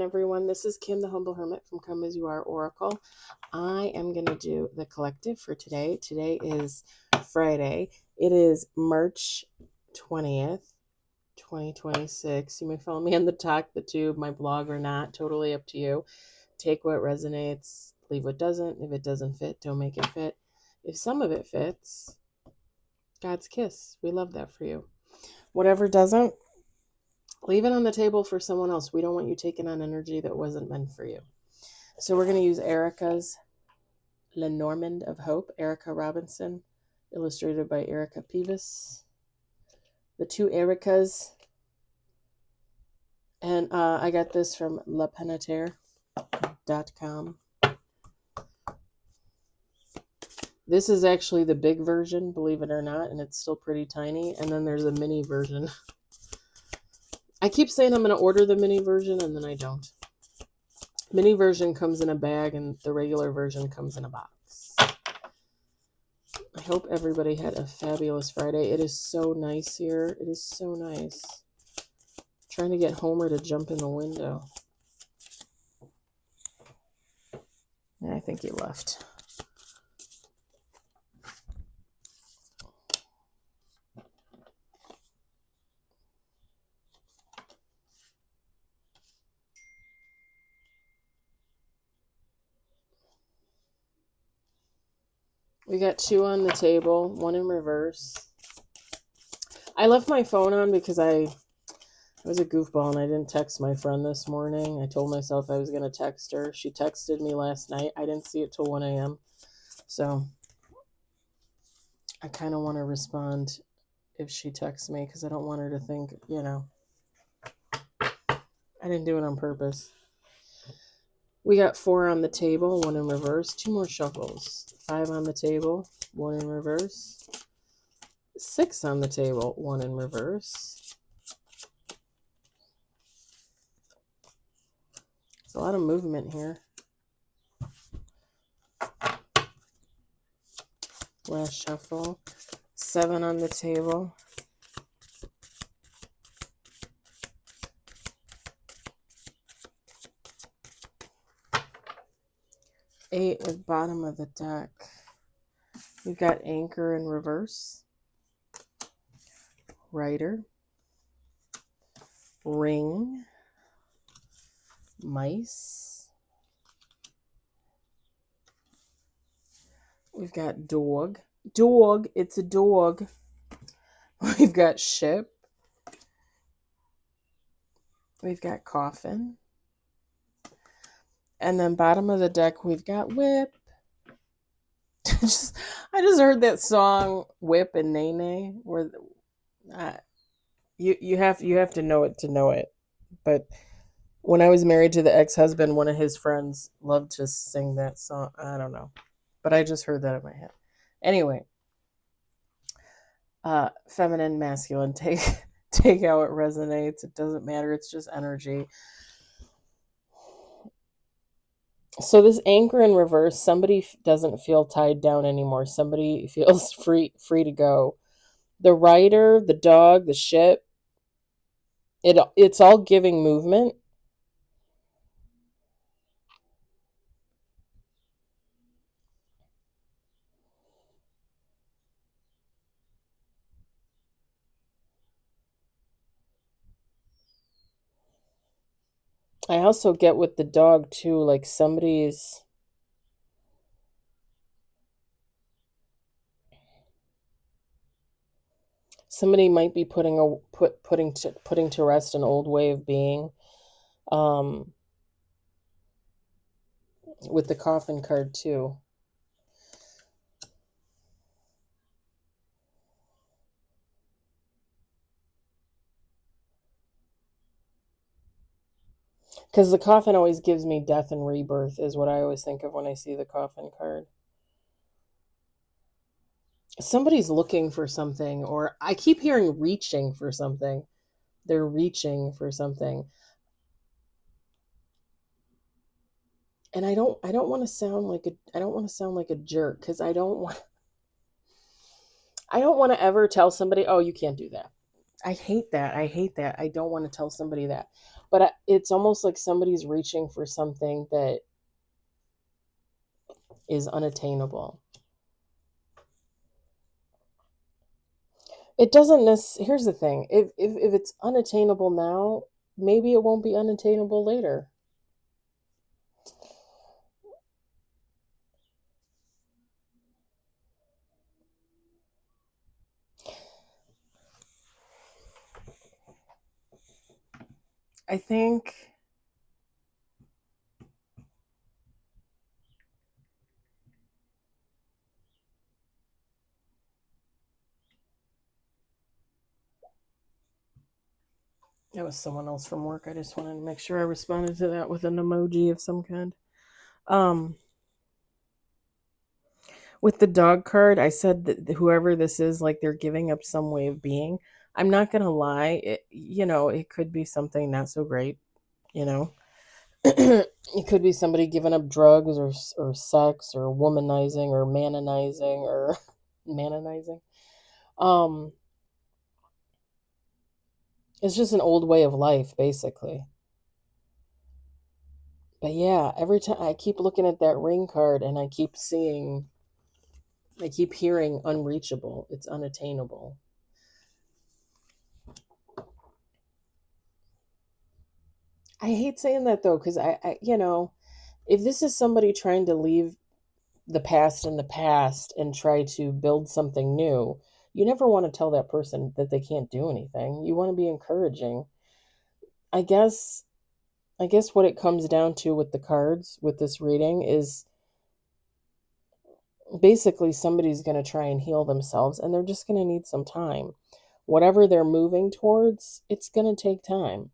morning, everyone. This is Kim, the Humble Hermit from Come As You Are Oracle. I am going to do the collective for today. Today is Friday. It is March 20th, 2026. You may follow me on the Talk, the Tube, my blog or not. Totally up to you. Take what resonates, leave what doesn't. If it doesn't fit, don't make it fit. If some of it fits, God's kiss. We love that for you. Whatever doesn't, leave it on the table for someone else. We don't want you taking on energy that wasn't meant for you. So we're going to use Erica's Lenormand of Hope, Erica Robinson, illustrated by Erica Peavis. The two Ericas. And I got this from lepenetaire.com. This is actually the big version, believe it or not, and it's still pretty tiny. And then there's a mini version. I keep saying I'm going to order the mini version, and then I don't. Mini version comes in a bag, and the regular version comes in a box. I hope everybody had a fabulous Friday. It is so nice here. It is so nice. I'm trying to get Homer to jump in the window. Yeah, I think he left. We got two on the table, one in reverse. I left my phone on because I was a goofball and I didn't text my friend this morning. I told myself I was going to text her. She texted me last night. I didn't see it till 1 a.m. So I kind of want to respond if she texts me because I don't want her to think, I didn't do it on purpose. We got 4 on the table, 1 in reverse, 2 more shuffles. 5 on the table, 1 in reverse. 6 on the table, 1 in reverse. There's a lot of movement here. Last shuffle, 7 on the table. 8 with bottom of the deck. We've got anchor in reverse. Rider. Ring. Mice. We've got dog. Dog. It's a dog. We've got ship. We've got coffin. And then bottom of the deck, we've got whip. I just heard that song Whip and Nene, where you have to know it. But when I was married to the ex-husband, one of his friends loved to sing that song. I don't know, but I just heard that in my head. Anyway, feminine, masculine, take how it resonates. It doesn't matter. It's just energy. So this anchor in reverse, somebody doesn't feel tied down anymore. Somebody feels free to go. The rider, the dog, the ship, it's all giving movement. I also get with the dog too, like somebody might be putting to rest an old way of being. With the coffin card too. Because the coffin always gives me death and rebirth is what I always think of when I see the coffin card. Somebody's looking for something, or I keep hearing reaching for something. They're reaching for something. And I don't want to sound like a jerk, because I don't want to ever tell somebody, oh, you can't do that. I hate that. I hate that. I don't want to tell somebody that. But it's almost like somebody's reaching for something that is unattainable. It doesn't necessarily, here's the thing. If it's unattainable now, maybe it won't be unattainable later. I think it was someone else from work. I just wanted to make sure I responded to that with an emoji of some kind. Um, with the dog card, I said that whoever this is, like they're giving up some way of being. I'm not gonna lie, it could be something not so great, you know. It could be somebody giving up drugs or sex or womanizing or manonizing or manonizing. Um, it's just an old way of life, basically. But yeah, every time I keep looking at that ring card and I keep hearing unreachable. It's unattainable. I hate saying that though, because if this is somebody trying to leave the past in the past and try to build something new, you never want to tell that person that they can't do anything. You want to be encouraging. I guess I guess what it comes down to with the cards with this reading is basically somebody's going to try and heal themselves and they're just going to need some time. Whatever they're moving towards, it's going to take time.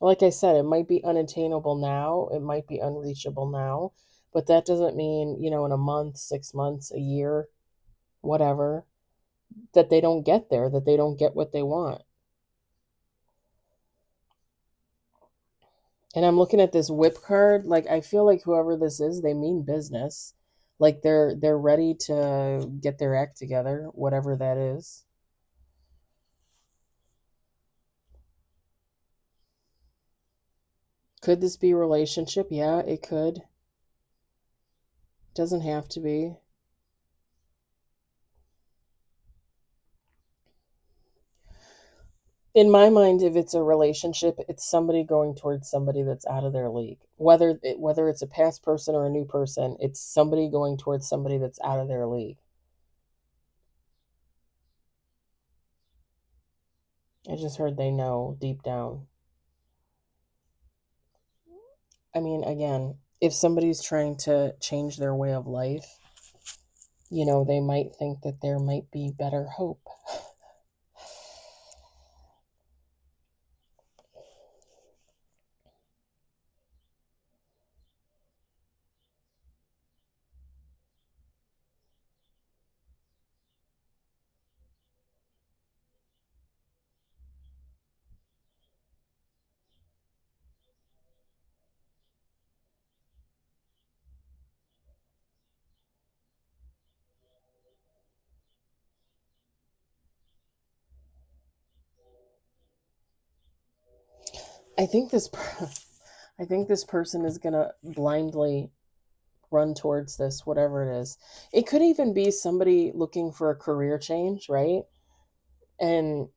Like I said, it might be unattainable now, it might be unreachable now, but that doesn't mean, in a month, 6 months, a year, whatever, that they don't get there, that they don't get what they want. And I'm looking at this whip card, like I feel like whoever this is, they mean business. Like they're ready to get their act together, whatever that is. Could this be a relationship? Yeah, it could. Doesn't have to be. In my mind, if it's a relationship, it's somebody going towards somebody that's out of their league. Whether it's a past person or a new person, it's somebody going towards somebody that's out of their league. I just heard they know deep down. I mean, again, if somebody's trying to change their way of life, they might think that there might be better hope. I think this I think this person is going to blindly run towards this, whatever it is. It could even be somebody looking for a career change, right? And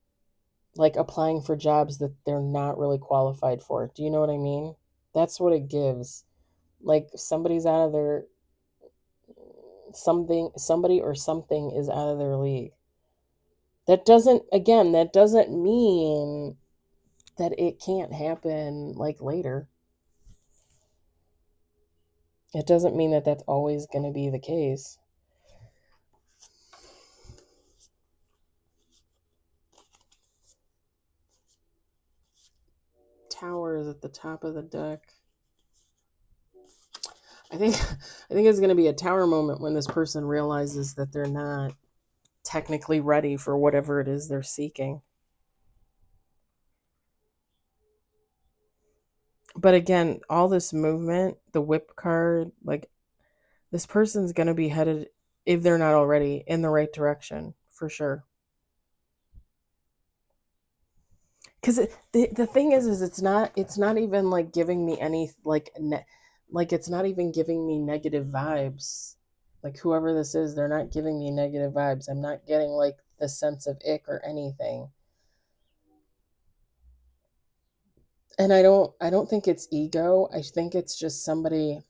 like applying for jobs that they're not really qualified for. Do you know what I mean? That's what it gives. Like somebody's out of their somebody or something is out of their league. That doesn't mean that it can't happen like later. It doesn't mean that that's always going to be the case. Tower is at the top of the deck. I think I think it's going to be a tower moment when this person realizes that they're not technically ready for whatever it is they're seeking. But again, all this movement, the whip card, like this person's going to be headed, if they're not already, in the right direction for sure. because the thing is it's not even like giving me any like it's not even giving me negative vibes. Like whoever this is, they're not giving me negative vibes. I'm not getting like the sense of ick or anything. And I don't think it's ego. I think it's just somebody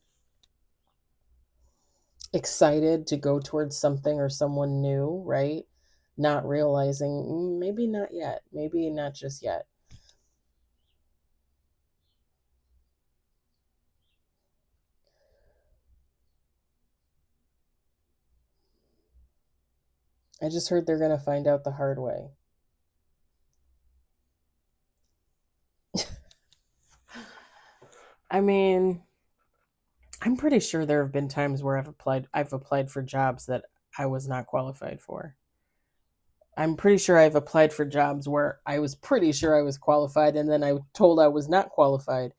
excited to go towards something or someone new, right? Not realizing maybe not yet, maybe not just yet. I just heard they're going to find out the hard way. I mean, I'm pretty sure there have been times where I've applied for jobs that I was not qualified for. I'm pretty sure I've applied for jobs where I was pretty sure I was qualified and then I told I was not qualified.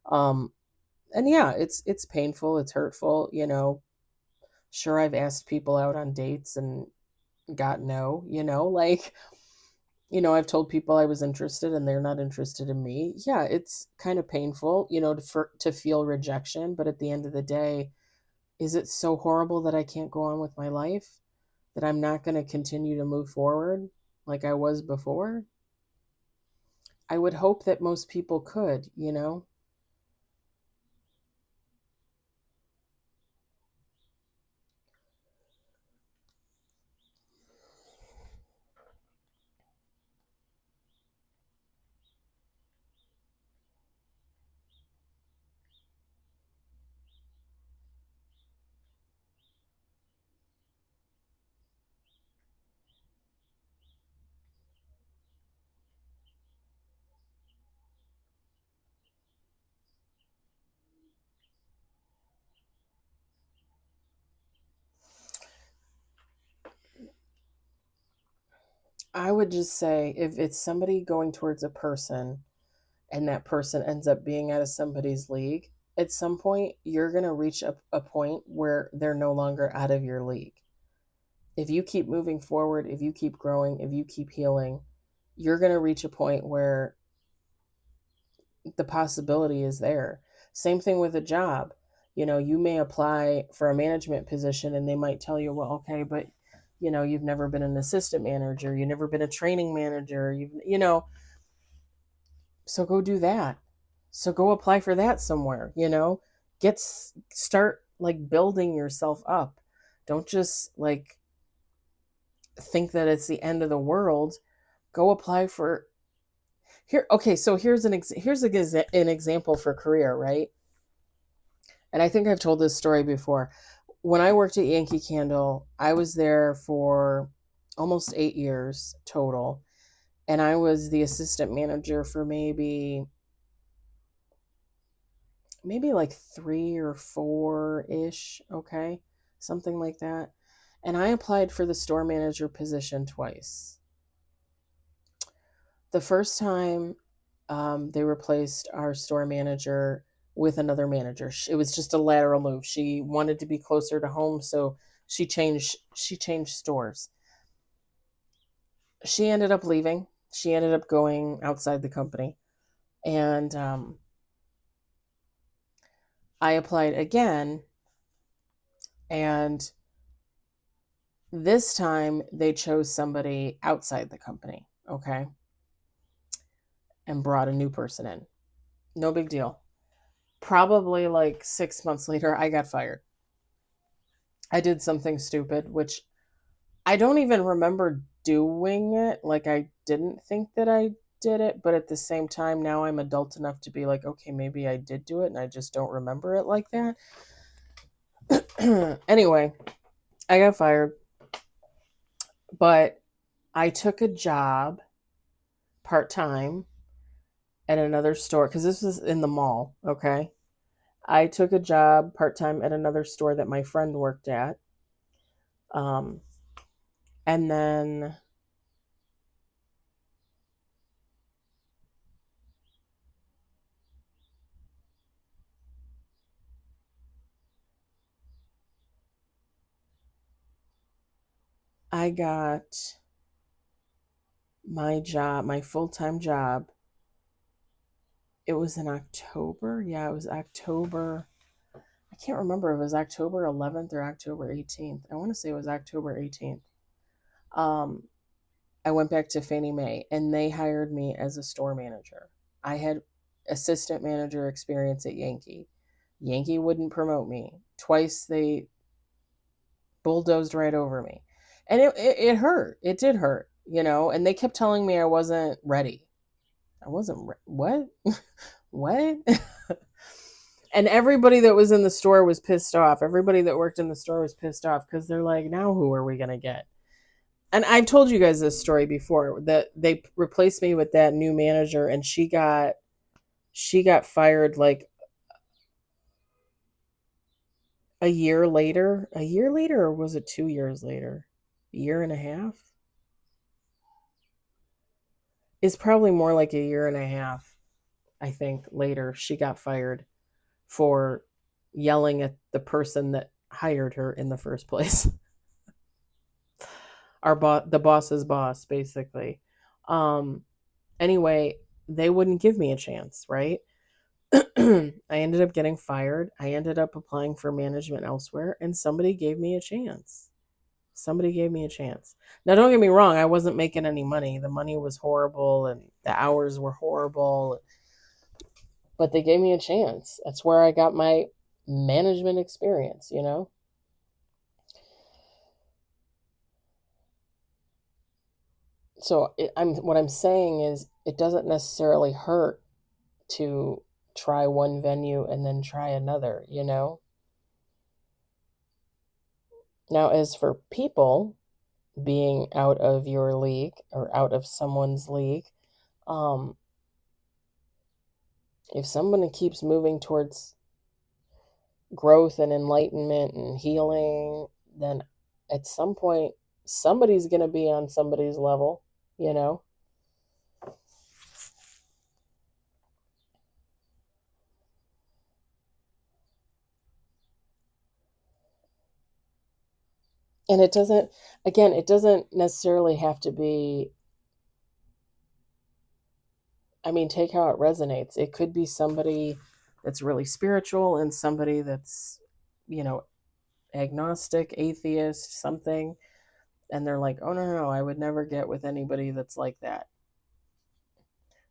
Um and yeah, it's painful, it's hurtful, Sure, I've asked people out on dates and got no, like, I've told people I was interested and they're not interested in me. Yeah, it's kind of painful, to feel rejection, but at the end of the day, is it so horrible that I can't go on with my life? That I'm not going to continue to move forward like I was before? I would hope that most people could. I would just say if it's somebody going towards a person and that person ends up being out of somebody's league, at some point you're going to reach a point where they're no longer out of your league. If you keep moving forward, if you keep growing, if you keep healing, you're going to reach a point where the possibility is there. Same thing with a job. You may apply for a management position and they might tell you, well, okay, but you've never been an assistant manager, you've never been a training manager, so go do that. So go apply for that somewhere. Start like building yourself up. Don't just like think that it's the end of the world. Go apply for here. Okay, so here's an example for career, right? And I think I've told this story before. When I worked at Yankee Candle, I was there for almost 8 years total, and I was the assistant manager for maybe like 3 or 4 ish, okay, something like that. And I applied for the store manager position twice. The first time, they replaced our store manager with another manager. It was just a lateral move. She wanted to be closer to home, so she changed stores. She ended up leaving. She ended up going outside the company, and I applied again. And this time they chose somebody outside the company, okay, and brought a new person in. No big deal. Probably like 6 months later, I got fired. I did something stupid, which I don't even remember doing it. Like, I didn't think that I did it, but at the same time, now I'm adult enough to be like, okay, maybe I did do it and I just don't remember it like that. Anyway, I got fired, but I took a job part time at another store because this was in the mall, okay? I took a job part time at another store that my friend worked at. Um, and then I got my full time job it was in October. Yeah, it was October. I can't remember if it was October 11th or October 18th. I want to say it was October 18th. Um, I went back to Fannie Mae and they hired me as a store manager. I had assistant manager experience at Yankee. Yankee wouldn't promote me. Twice they bulldozed right over me. And it hurt. It did hurt, and they kept telling me I wasn't ready. I wasn't what? What? And everybody that was in the store was pissed off. Everybody that worked in the store was pissed off because they're like, now who are we going to get? And I've told you guys this story before that they replaced me with that new manager and she got fired like a year later. A year later, or was it 2 years later? A year and a half? It's probably more like a year and a half, I think, later. She got fired for yelling at the person that hired her in the first place. The boss's boss, basically. Um, anyway, they wouldn't give me a chance, right? I ended up getting fired. I ended up applying for management elsewhere, and somebody gave me a chance. Somebody gave me a chance. Now, don't get me wrong, I wasn't making any money. The money was horrible and the hours were horrible, but they gave me a chance. That's where I got my management experience. So what I'm saying is it doesn't necessarily hurt to try one venue and then try another. Now, as for people being out of your league or out of someone's league, um, if someone keeps moving towards growth and enlightenment and healing, then at some point, somebody's going to be on somebody's level. And it doesn't necessarily have to be, I mean, take how it resonates. It could be somebody that's really spiritual and somebody that's, you know, agnostic, atheist, something. And they're like, oh, no, no, I would never get with anybody that's like that.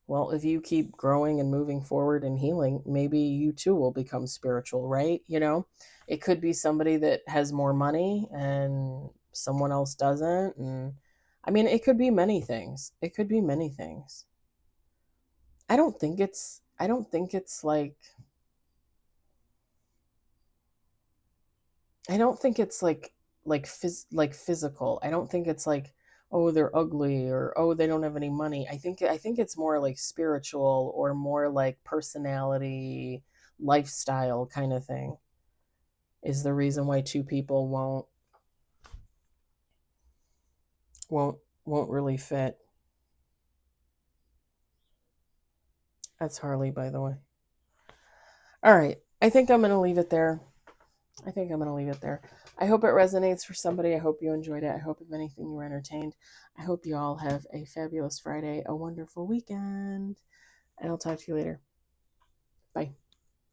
Well, if you keep growing and moving forward and healing, maybe you too will become spiritual, right? It could be somebody that has more money and someone else doesn't. And I mean, it could be many things. It could be many things. I don't think it's like, I don't think it's like physical. I don't think it's like, oh, they're ugly or oh, they don't have any money. I think it's more like spiritual or more like personality, lifestyle kind of thing is the reason why two people won't won't really fit. That's Harley, by the way. All right. I think I'm going to leave it there. I hope it resonates for somebody. I hope you enjoyed it. I hope, if anything, you were entertained. I hope you all have a fabulous Friday, a wonderful weekend, and I'll talk to you later. Bye.